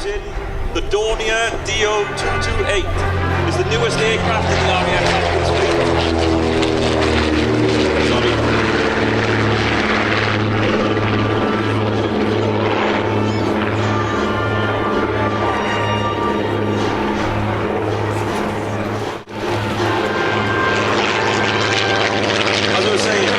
in. The Dornier DO-228 is the newest aircraft in the RAF tactical fleet. Sorry. As I was saying,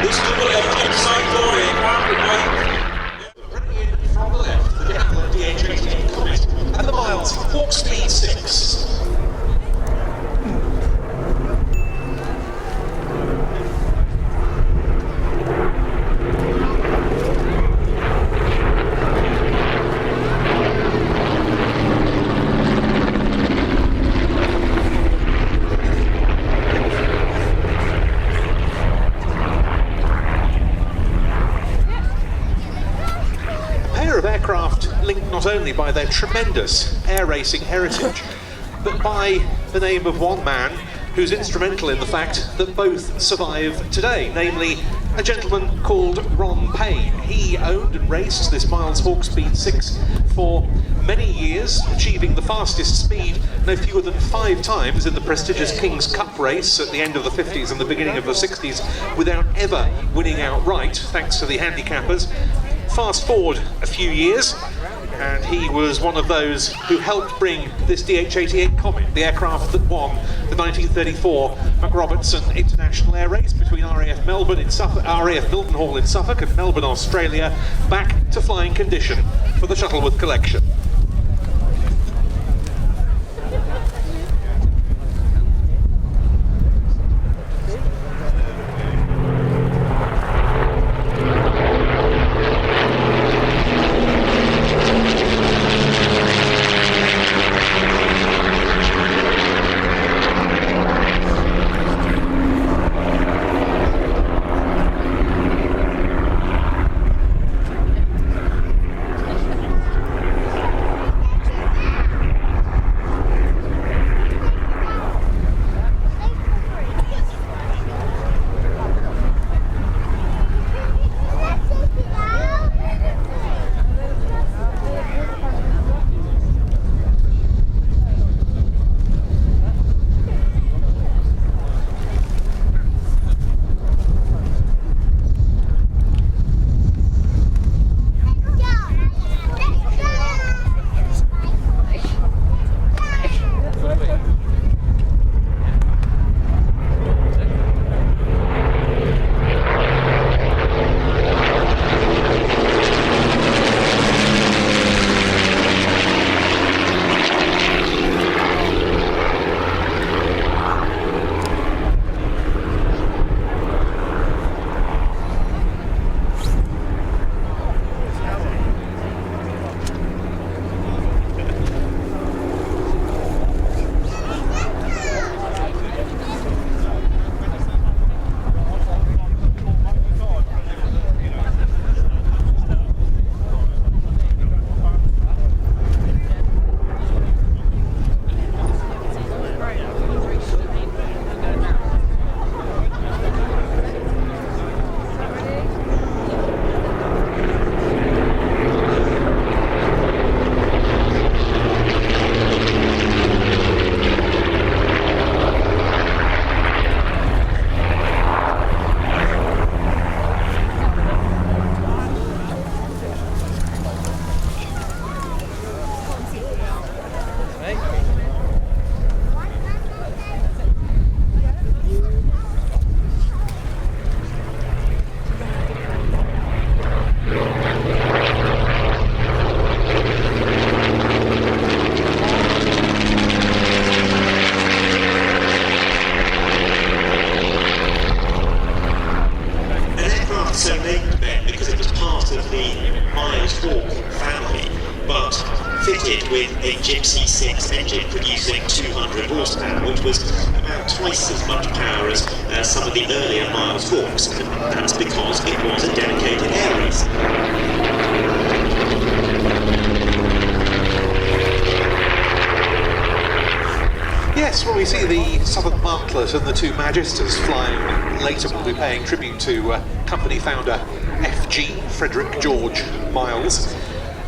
this double engine side door aircraft running in from the left, the Havilland G-ACSS Comet, and the Miles Hawk Speed 6. Aircraft linked not only by their tremendous air racing heritage, but by the name of one man who's instrumental in the fact that both survive today, namely a gentleman called Ron Payne. He owned and raced this Miles Hawk Speed 6 for many years, achieving the fastest speed no fewer than 5 times in the prestigious King's Cup race at the end of the 50s and the beginning of the 60s without ever winning outright, thanks to the handicappers. Fast forward a few years, and he was one of those who helped bring this DH-88 Comet, the aircraft that won the 1934 McRobertson International Air Race between RAF Mildenhall in Suffolk and Melbourne, Australia, back to flying condition for the Shuttleworth collection. fitted with a G-ACSS engine producing 200 horsepower, which was about twice as much power as some of the earlier Miles Hawks, and that's because it was a dedicated air race. Yes, well, we see the Southern Martlet and the two Magisters flying later. We'll be paying tribute to company founder FG, Frederick George Miles.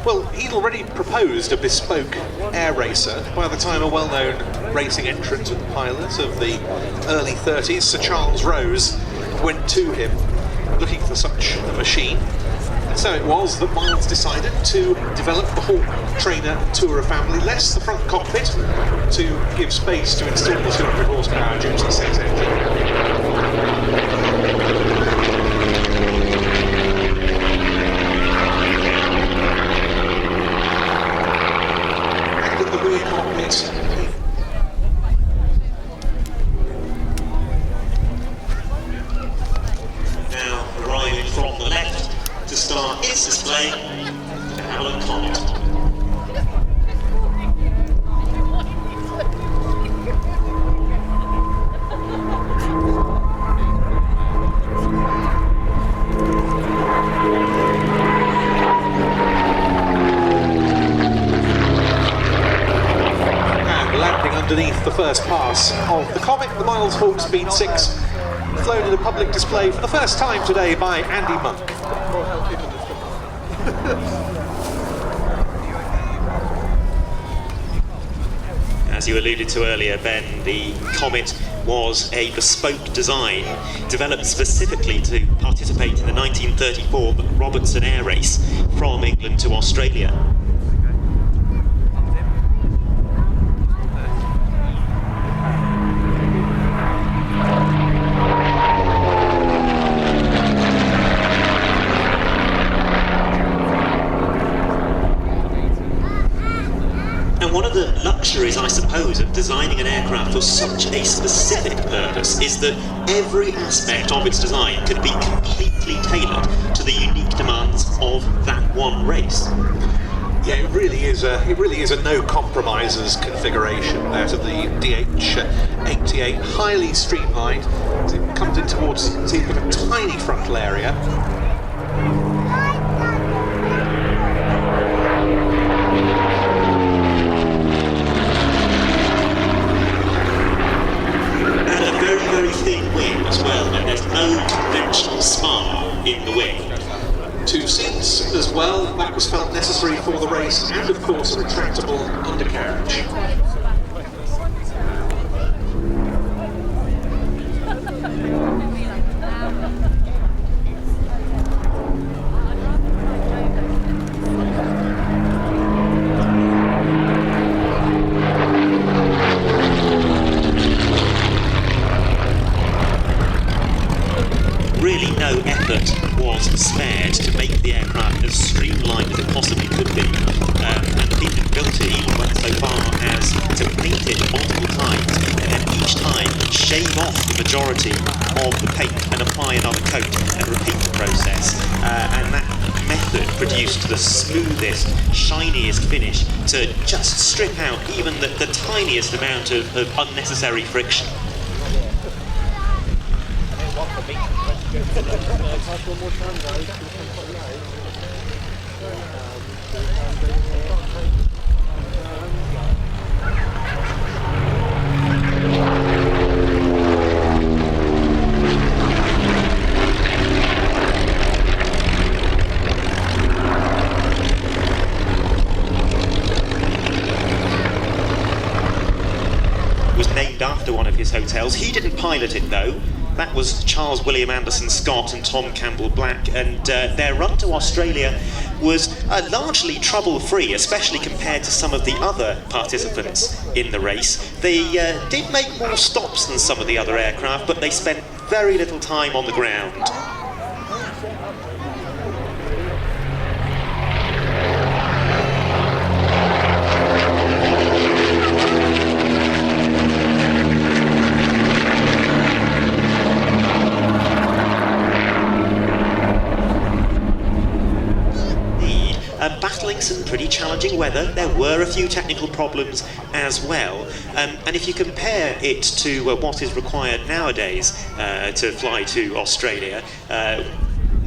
Well, he'd already proposed a bespoke air racer by the time a well-known racing entrant and pilot of the early 30s, Sir Charles Rose, went to him looking for such a machine. And so it was that Miles decided to develop the Hawk Trainer and Tourer family, less the front cockpit, to give space to install the 200 horsepower G-ACSS engine. Now arriving from the left to start its display, the Havilland Comet. Underneath the first pass of the Comet, the Miles Hawk Speed 6, flown in a public display for the first time today by Andy Monk. As you alluded to earlier, Ben, the Comet was a bespoke design developed specifically to participate in the 1934 Robertson Air Race from England to Australia. One of the luxuries, I suppose, of designing an aircraft for such a specific purpose is that every aspect of its design could be completely tailored to the unique demands of that one race. Yeah, it really is a no compromises configuration, that of the DH-88, highly streamlined as it comes in towards the a tiny frontal area. Very thin wing as well, and there's no conventional spar in the wing. 2 seats as well, that was felt necessary for the race, and of course a retractable undercarriage. Really no effort was spared to make the aircraft as streamlined as it possibly could be, and people built it even went so far as to paint it multiple times and then each time shave off the majority of the paint and apply another coat and repeat the process, and that method produced the smoothest, shiniest finish to just strip out even the tiniest amount of unnecessary friction. Was named after one of his hotels. He didn't pilot it though. That was Charles William Anderson Scott and Tom Campbell Black, and their run to Australia was largely trouble-free, especially compared to some of the other participants in the race. They did make more stops than some of the other aircraft, but they spent very little time on the ground. Battling some pretty challenging weather. There were a few technical problems as well, and if you compare it to what is required nowadays to fly to Australia,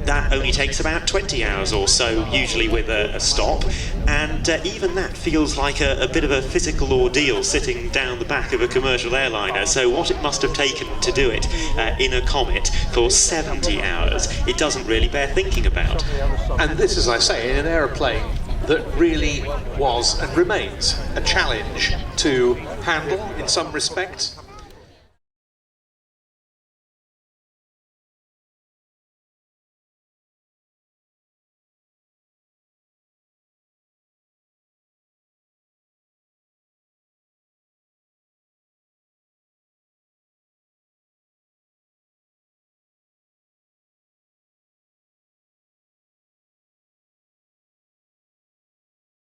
that only takes about 20 hours or so, usually with a stop, and even that feels like a bit of a physical ordeal sitting down the back of a commercial airliner. So what it must have taken to do it in a Comet for 70 hours, it doesn't really bear thinking about. And this, as I say, in an aeroplane that really was and remains a challenge to handle in some respects.